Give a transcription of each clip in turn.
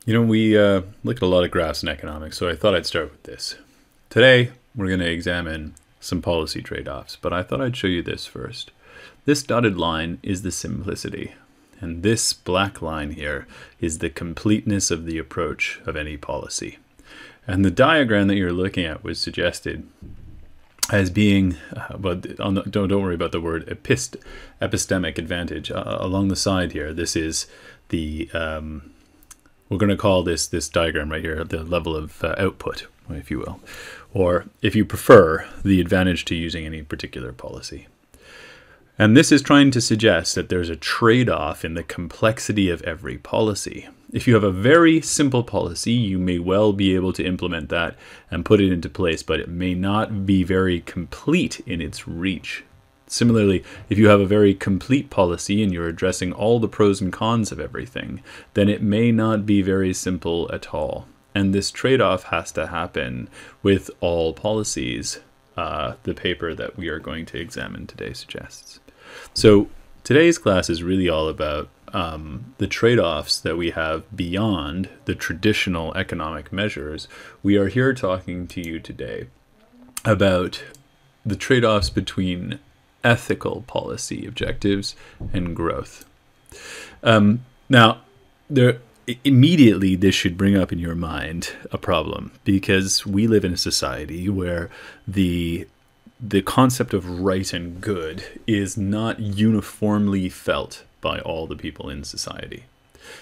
We look at a lot of graphs in economics, so I thought I'd start with this. Today, we're going to examine some policy trade-offs, but I thought I'd show you this first. This dotted line is the simplicity, and this black line here is the completeness of the approach of any policy. And the diagram that you're looking at was suggested as being, don't worry about the word epistemic advantage. Along the side here, this is the we're going to call this diagram right here the level of output, if you will, or if you prefer, the advantage to using any particular policy. And this is trying to suggest that there's a trade-off in the complexity of every policy. If you have a very simple policy, you may well be able to implement that and put it into place, but it may not be very complete in its reach. Similarly, if you have a very complete policy and you're addressing all the pros and cons of everything, then it may not be very simple at all. And this trade-off has to happen with all policies, the paper that we are going to examine today suggests. So today's class is really all about the trade-offs that we have beyond the traditional economic measures. We are here talking to you today about the trade-offs between ethical policy objectives and growth. Now, immediately this should bring up in your mind a problem, because we live in a society where the concept of right and good is not uniformly felt by all the people in society.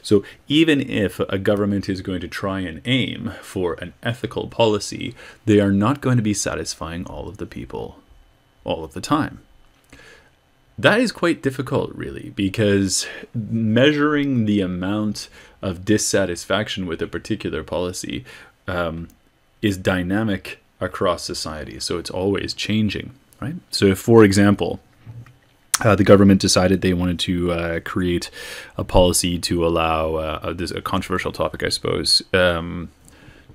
So even if a government is going to try and aim for an ethical policy, they are not going to be satisfying all of the people all of the time. That is quite difficult, really, because measuring the amount of dissatisfaction with a particular policy is dynamic across society, so it's always changing, right? So if, for example, the government decided they wanted to create a policy to allow, this is a controversial topic, I suppose, to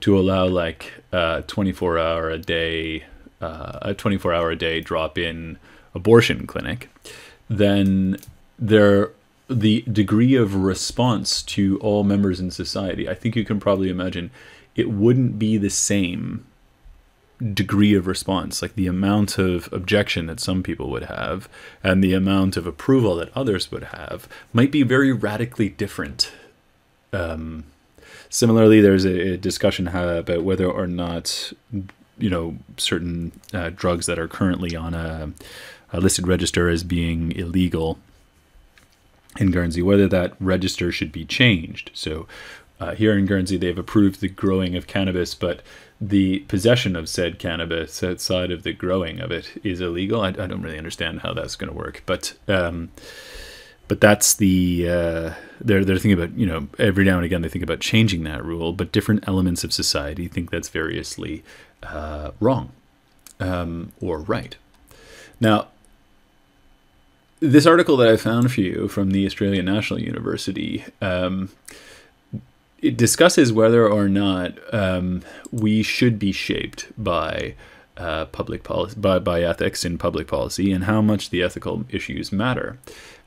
allow like a 24-hour a day drop-in abortion clinic, then the degree of response to all members in society, I think you can probably imagine, it wouldn't be the same degree of response. Like the amount of objection that some people would have and the amount of approval that others would have might be very radically different. Similarly, there's a discussion about whether or not, certain drugs that are currently on a listed register as being illegal in Guernsey, whether that register should be changed. So here in Guernsey, they've approved the growing of cannabis, but the possession of said cannabis outside of the growing of it is illegal. I don't really understand how that's going to work, but that's the they're thinking about, every now and again they think about changing that rule, but different elements of society think that's variously wrong or right. Now, this article that I found for you from the Australian National University, it discusses whether or not we should be shaped by public policy, by ethics in public policy, and how much the ethical issues matter.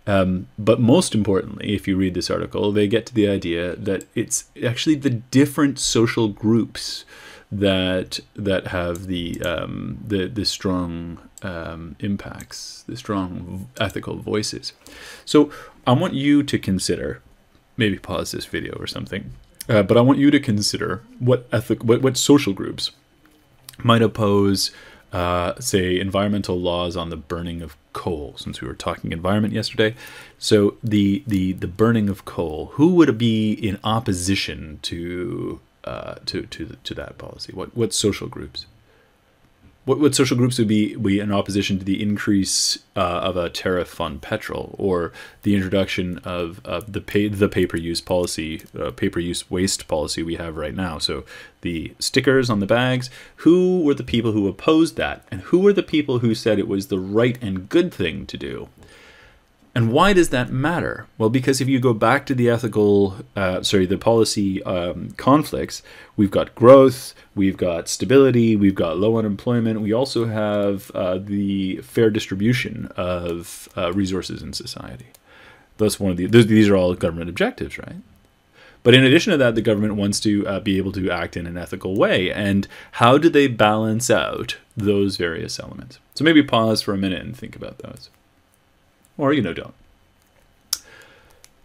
But most importantly, if you read this article, they get to the idea that it's actually the different social groups that have the strong impacts, the strong ethical voices. So I want you to consider, maybe pause this video or something, but I want you to consider what social groups might oppose, say, environmental laws on the burning of coal, since we were talking environment yesterday. So the burning of coal, who would be in opposition to that policy? What social groups? What social groups would be in opposition to the increase of a tariff on petrol, or the introduction of the pay-per-use policy, pay-per-use waste policy we have right now? So the stickers on the bags, who were the people who opposed that? And who were the people who said it was the right and good thing to do? And why does that matter? Well, because if you go back to the the policy conflicts, we've got growth, we've got stability, we've got low unemployment. We also have the fair distribution of resources in society. These are all government objectives, right? But in addition to that, the government wants to be able to act in an ethical way. And how do they balance out those various elements? So maybe pause for a minute and think about those. Or, don't.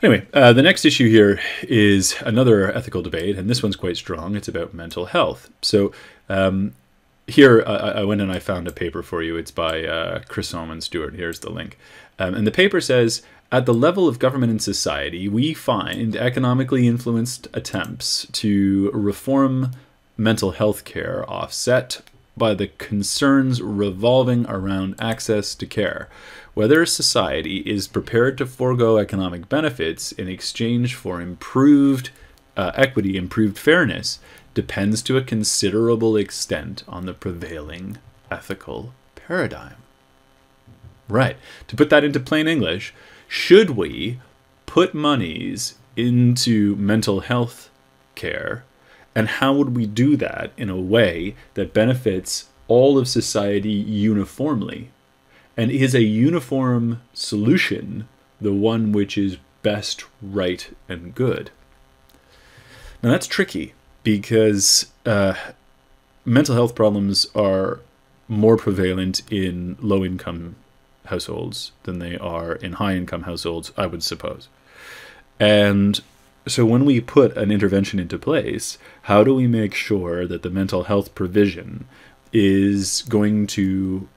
Anyway, the next issue here is another ethical debate, and this one's quite strong. It's about mental health. So here I went and I found a paper for you. It's by Chris Salmon Stewart. Here's the link. And the paper says, at the level of government and society, we find economically influenced attempts to reform mental health care offset by the concerns revolving around access to care. Whether society is prepared to forego economic benefits in exchange for improved equity, improved fairness, depends to a considerable extent on the prevailing ethical paradigm. Right. To put that into plain English, should we put monies into mental health care, and how would we do that in a way that benefits all of society uniformly? And is a uniform solution the one which is best, right, and good? Now that's tricky because mental health problems are more prevalent in low-income households than they are in high-income households, I would suppose. And so when we put an intervention into place, how do we make sure that the mental health provision is going to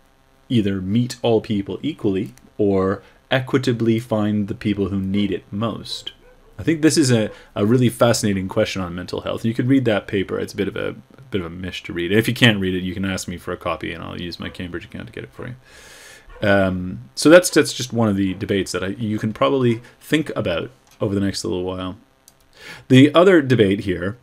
either meet all people equally or equitably find the people who need it most? I think this is a really fascinating question on mental health. You could read that paper. It's a bit of a mish to read. If you can't read it, you can ask me for a copy and I'll use my Cambridge account to get it for you. So that's just one of the debates that you can probably think about over the next little while. The other debate here,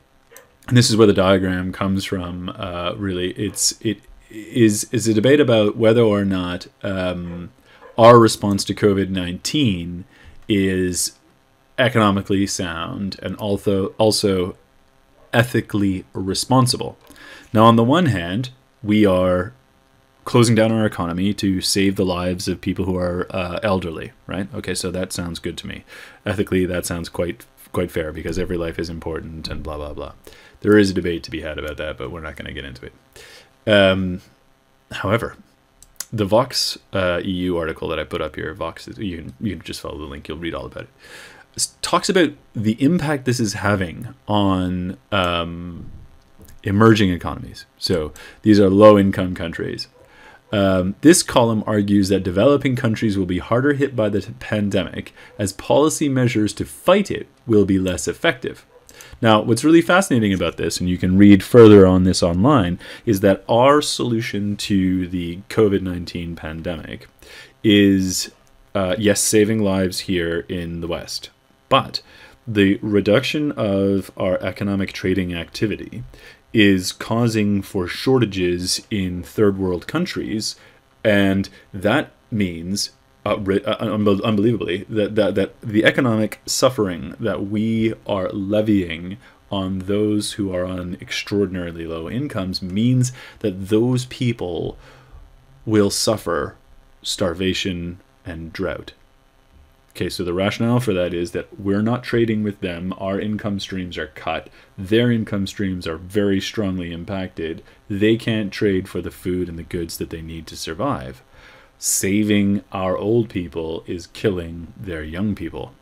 and this is where the diagram comes from, really, it is a debate about whether or not our response to COVID-19 is economically sound and also ethically responsible. Now, on the one hand, we are closing down our economy to save the lives of people who are elderly, right? Okay, so that sounds good to me. Ethically, that sounds quite fair because every life is important and blah, blah, blah. There is a debate to be had about that, but we're not going to get into it. However, the Vox EU article that I put up here, Vox, you can just follow the link, you'll read all about it, talks about the impact this is having on emerging economies. So these are low-income countries. This column argues that developing countries will be harder hit by the pandemic as policy measures to fight it will be less effective. Now, what's really fascinating about this, and you can read further on this online, is that our solution to the COVID-19 pandemic is, yes, saving lives here in the West, but the reduction of our economic trading activity is causing for shortages in third world countries, and that means unbelievably that the economic suffering that we are levying on those who are on extraordinarily low incomes means that those people will suffer starvation and drought. Okay, so the rationale for that is that we're not trading with them. Our income streams are cut. Their income streams are very strongly impacted. They can't trade for the food and the goods that they need to survive. Saving our old people is killing their young people.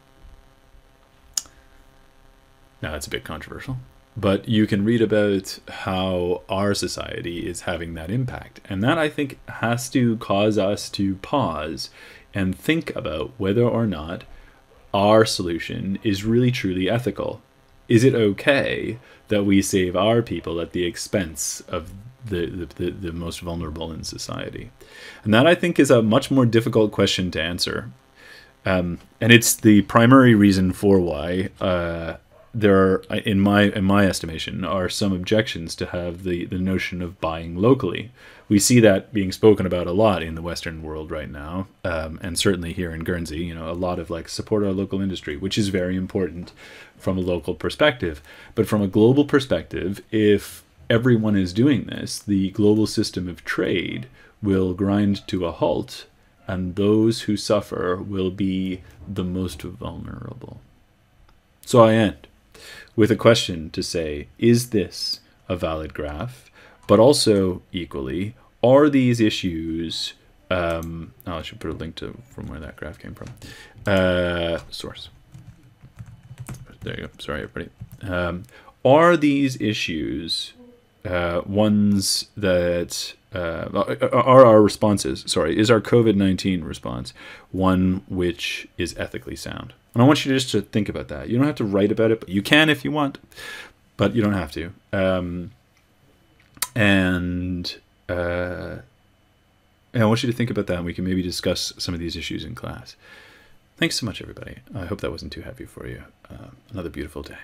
Now, that's a bit controversial, but you can read about how our society is having that impact. And that, I think, has to cause us to pause and think about whether or not our solution is really truly ethical. Is it okay that we save our people at the expense of the most vulnerable in society? And that, I think, is a much more difficult question to answer. And it's the primary reason for why there are, in my estimation, are some objections to have the notion of buying locally. We see that being spoken about a lot in the Western world right now, and certainly here in Guernsey, a lot of support our local industry, which is very important from a local perspective. But from a global perspective, if everyone is doing this, the global system of trade will grind to a halt, and those who suffer will be the most vulnerable. So I end. with a question to say, is this a valid graph? But also equally, are these issues, I should put a link to from where that graph came from. Source. There you go. Sorry, everybody. Are these issues ones that are our responses? Sorry, is our COVID-19 response one which is ethically sound? And I want you just to think about that. You don't have to write about it, but you can if you want, but you don't have to. And I want you to think about that, and we can maybe discuss some of these issues in class. Thanks so much, everybody. I hope that wasn't too heavy for you. Another beautiful day.